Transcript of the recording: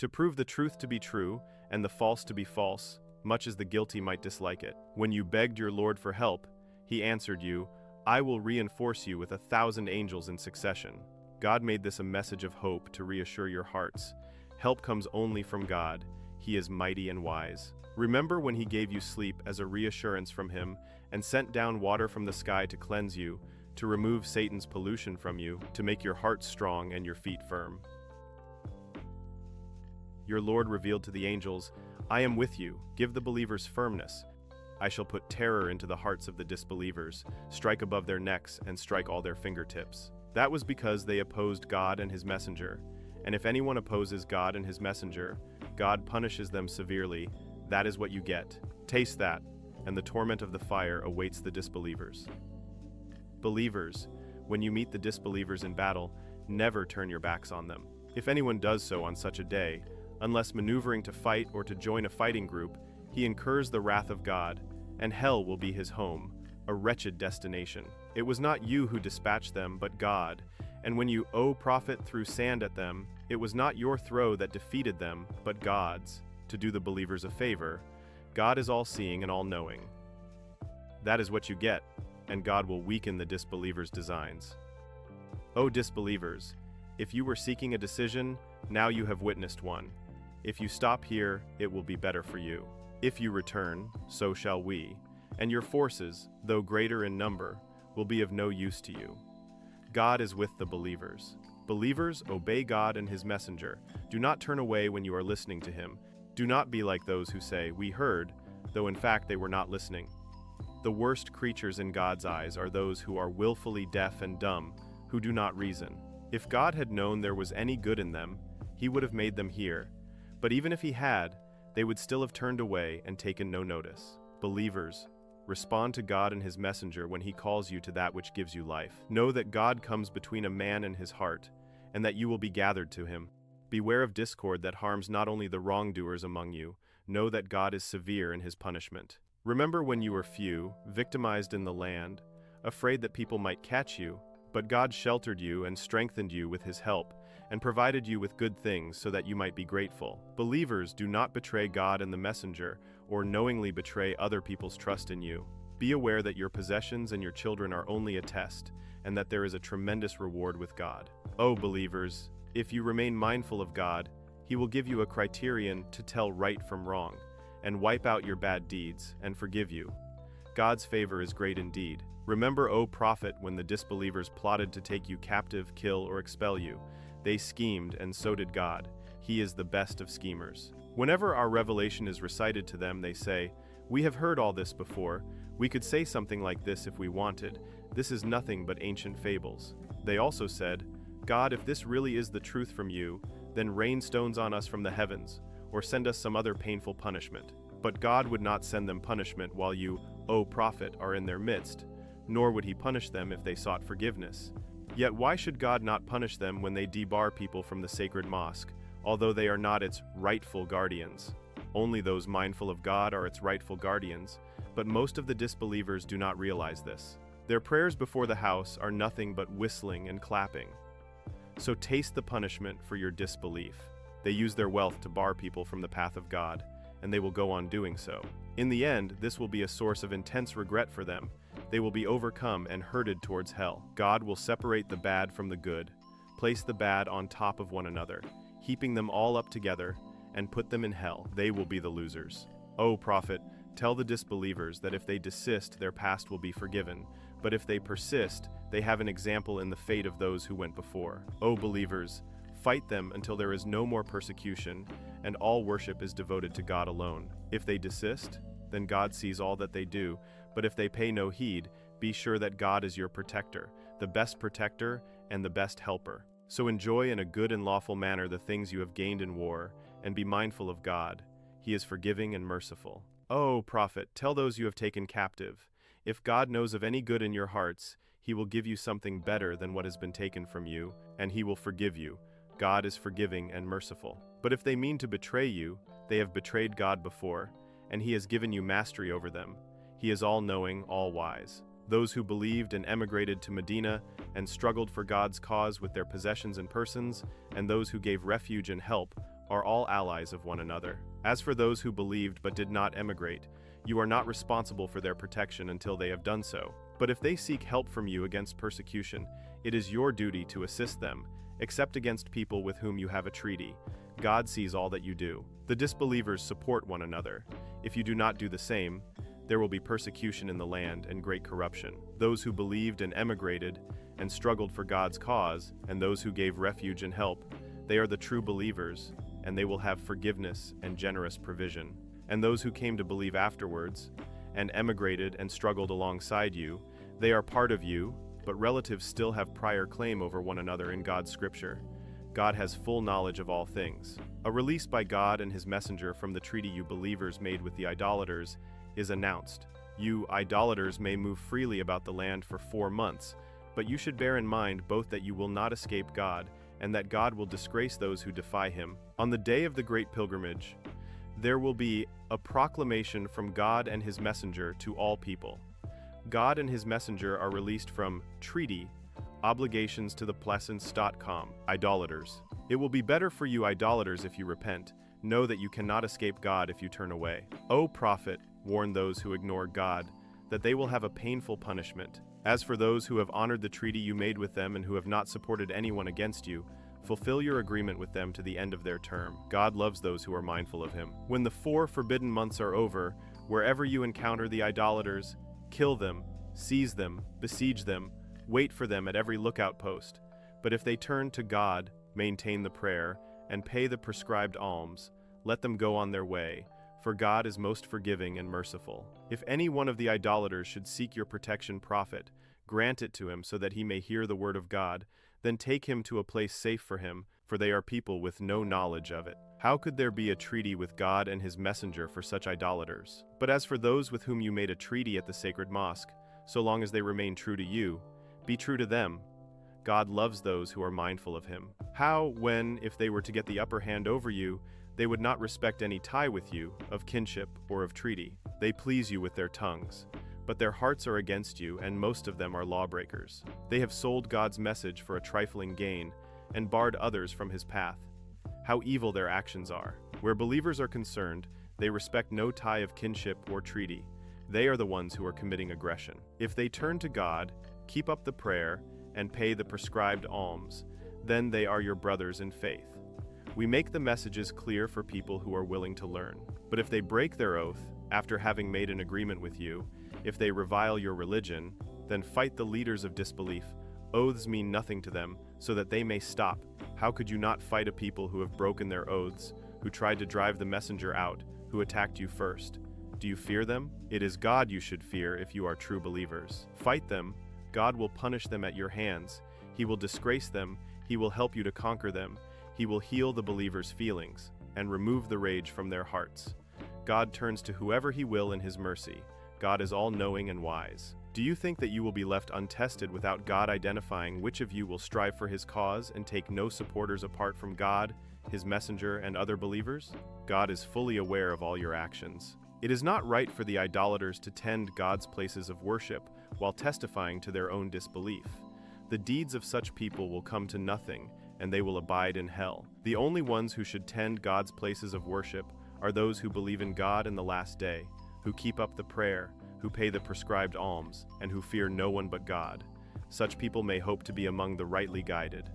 to prove the truth to be true and the false to be false, much as the guilty might dislike it. When you begged your Lord for help, he answered you, "I will reinforce you with 1,000 angels in succession." God made this a message of hope to reassure your hearts. Help comes only from God. He is mighty and wise. Remember when he gave you sleep as a reassurance from him and sent down water from the sky to cleanse you, to remove Satan's pollution from you, to make your heart strong and your feet firm. Your Lord revealed to the angels, "I am with you, give the believers firmness. I shall put terror into the hearts of the disbelievers, strike above their necks and strike all their fingertips." That was because they opposed God and his messenger. And if anyone opposes God and his messenger, God punishes them severely. That is what you get. Taste that, and the torment of the fire awaits the disbelievers. Believers, when you meet the disbelievers in battle, never turn your backs on them. If anyone does so on such a day, unless maneuvering to fight or to join a fighting group, he incurs the wrath of God, and hell will be his home, a wretched destination. It was not you who dispatched them, but God. And when you, O prophet, threw sand at them, it was not your throw that defeated them, but God's, to do the believers a favor. God is all-seeing and all-knowing. That is what you get, and God will weaken the disbelievers' designs. O disbelievers, if you were seeking a decision, now you have witnessed one. If you stop here, it will be better for you. If you return, so shall we, and your forces, though greater in number, will be of no use to you. God is with the believers. Believers, obey God and his messenger. Do not turn away when you are listening to him. Do not be like those who say, "We heard," though in fact they were not listening. The worst creatures in God's eyes are those who are willfully deaf and dumb, who do not reason. If God had known there was any good in them, he would have made them hear. But even if he had, they would still have turned away and taken no notice. Believers, respond to God and his messenger when he calls you to that which gives you life. Know that God comes between a man and his heart, and that you will be gathered to him. Beware of discord that harms not only the wrongdoers among you. Know that God is severe in his punishment. Remember when you were few, victimized in the land, afraid that people might catch you, but God sheltered you and strengthened you with his help, and provided you with good things so that you might be grateful. Believers, do not betray God and the messenger, or knowingly betray other people's trust in you. Be aware that your possessions and your children are only a test, and that there is a tremendous reward with God. O believers, if you remain mindful of God, he will give you a criterion to tell right from wrong, and wipe out your bad deeds, and forgive you. God's favor is great indeed. Remember, O prophet, when the disbelievers plotted to take you captive, kill, or expel you. They schemed, and so did God. He is the best of schemers. Whenever our revelation is recited to them, they say, "We have heard all this before. We could say something like this if we wanted. This is nothing but ancient fables." They also said, "God, if this really is the truth from you, then rain stones on us from the heavens, or send us some other painful punishment." But God would not send them punishment while you, O prophet, are in their midst, nor would he punish them if they sought forgiveness. Yet why should God not punish them when they debar people from the sacred mosque, although they are not its rightful guardians? Only those mindful of God are its rightful guardians, but most of the disbelievers do not realize this. Their prayers before the house are nothing but whistling and clapping. So taste the punishment for your disbelief. They use their wealth to bar people from the path of God, and they will go on doing so. In the end, this will be a source of intense regret for them. They will be overcome and herded towards hell. God will separate the bad from the good, place the bad on top of one another, heaping them all up together, and put them in hell. They will be the losers. O prophet, tell the disbelievers that if they desist, their past will be forgiven, but if they persist, they have an example in the fate of those who went before. O believers, fight them until there is no more persecution, and all worship is devoted to God alone. If they desist, then God sees all that they do, but if they pay no heed, be sure that God is your protector, the best protector and the best helper. So enjoy in a good and lawful manner the things you have gained in war, and be mindful of God. He is forgiving and merciful. O prophet, tell those you have taken captive, if God knows of any good in your hearts, he will give you something better than what has been taken from you, and he will forgive you. God is forgiving and merciful. But if they mean to betray you, they have betrayed God before, and he has given you mastery over them. He is all-knowing, all-wise. Those who believed and emigrated to Medina and struggled for God's cause with their possessions and persons, and those who gave refuge and help, are all allies of one another. As for those who believed but did not emigrate, you are not responsible for their protection until they have done so. But if they seek help from you against persecution, it is your duty to assist them, except against people with whom you have a treaty. God sees all that you do. The disbelievers support one another. If you do not do the same, there will be persecution in the land and great corruption. Those who believed and emigrated and struggled for God's cause, and those who gave refuge and help, they are the true believers, and they will have forgiveness and generous provision. And those who came to believe afterwards, and emigrated and struggled alongside you, they are part of you, but relatives still have prior claim over one another in God's scripture. God has full knowledge of all things. A release by God and his messenger from the treaty you believers made with the idolaters is announced. You idolaters may move freely about the land for 4 months, but you should bear in mind both that you will not escape God and that God will disgrace those who defy him. On the day of the great pilgrimage, there will be a proclamation from God and his messenger to all people. God and his messenger are released from treaty obligations to the plaisance.com, idolaters. It will be better for you idolaters if you repent. Know that you cannot escape God if you turn away. O prophet, warn those who ignore God that they will have a painful punishment. As for those who have honored the treaty you made with them and who have not supported anyone against you, fulfill your agreement with them to the end of their term. God loves those who are mindful of him. When the 4 forbidden months are over, wherever you encounter the idolaters, kill them, seize them, besiege them, wait for them at every lookout post. But if they turn to God, maintain the prayer, and pay the prescribed alms, let them go on their way, for God is most forgiving and merciful. If any one of the idolaters should seek your protection, prophet, grant it to him so that he may hear the word of God, then take him to a place safe for him, for they are people with no knowledge of it. How could there be a treaty with God and his messenger for such idolaters? But as for those with whom you made a treaty at the sacred mosque, so long as they remain true to you, be true to them. God loves those who are mindful of him. How, when, if they were to get the upper hand over you, they would not respect any tie with you, of kinship or of treaty. They please you with their tongues, but their hearts are against you, and most of them are lawbreakers. They have sold God's message for a trifling gain, and barred others from his path. How evil their actions are. Where believers are concerned, they respect no tie of kinship or treaty. They are the ones who are committing aggression. If they turn to God, keep up the prayer, and pay the prescribed alms, then they are your brothers in faith. We make the messages clear for people who are willing to learn. But if they break their oath, after having made an agreement with you, if they revile your religion, then fight the leaders of disbelief. Oaths mean nothing to them, so that they may stop. How could you not fight a people who have broken their oaths, who tried to drive the messenger out, who attacked you first? Do you fear them? It is God you should fear if you are true believers. Fight them. God will punish them at your hands. He will disgrace them. He will help you to conquer them. He will heal the believers' feelings and remove the rage from their hearts. God turns to whoever he will in his mercy. God is all-knowing and wise. Do you think that you will be left untested without God identifying which of you will strive for his cause and take no supporters apart from God, his messenger, and other believers? God is fully aware of all your actions. It is not right for the idolaters to tend God's places of worship while testifying to their own disbelief. The deeds of such people will come to nothing, and they will abide in hell. The only ones who should tend God's places of worship are those who believe in God in the last day, who keep up the prayer, who pay the prescribed alms, and who fear no one but God. Such people may hope to be among the rightly guided.